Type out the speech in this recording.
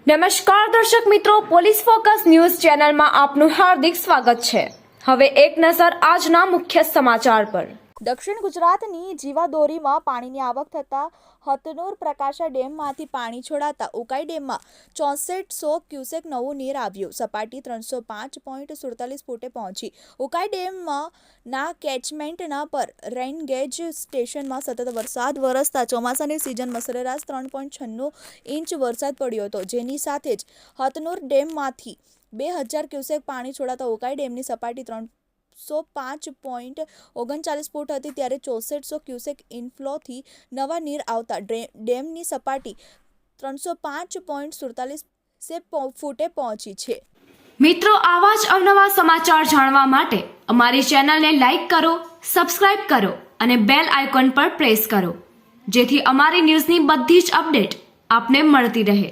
નમસ્કાર દર્શક મિત્રો, પોલીસ ફોકસ ન્યૂઝ ચેનલમાં આપનું હાર્દિક સ્વાગત છે। હવે એક નજર આજના મુખ્ય સમાચાર પર। દક્ષિણ ગુજરાતની જીવાદોરીમાં પાણીની આવક થતા હથનુર પ્રકાશા ડેમમાંથી પાણી છોડાતા ઉકાઈ ડેમમાં 6400 ક્યુસેક નવું નીર આવ્યું। સપાટી 305.47 ફૂટે પહોંચી। ઉકાઈ ડેમના કેચમેન્ટના પર રેઇનગેજ સ્ટેશનમાં સતત વરસાદ વરસતા ચોમાસાની સિઝનમાં સરેરાશ 3.96 ઇંચ વરસાદ પડ્યો હતો, જેની સાથે જ હથનુર ડેમમાંથી 2000 ક્યુસેક પાણી છોડાતા ઉકાઈ ડેમની સપાટી 305.39 ફૂટ હતી, ત્યારે 6400 ક્યુસેક ઇનફ્લોથી નવા નીર આવતા ડેમની સપાટી 305.47 ફૂટે પહોંચી છે। મિત્રો, આવા જ અવનવા સમાચાર જાણવા માટે અમારી ચેનલને લાઈક કરો, સબસ્ક્રાઇબ કરો અને બેલ આઇકોન પર પ્રેસ કરો, જેથી અમારી ન્યૂઝની બધી જ અપડેટ આપને મળતી રહે।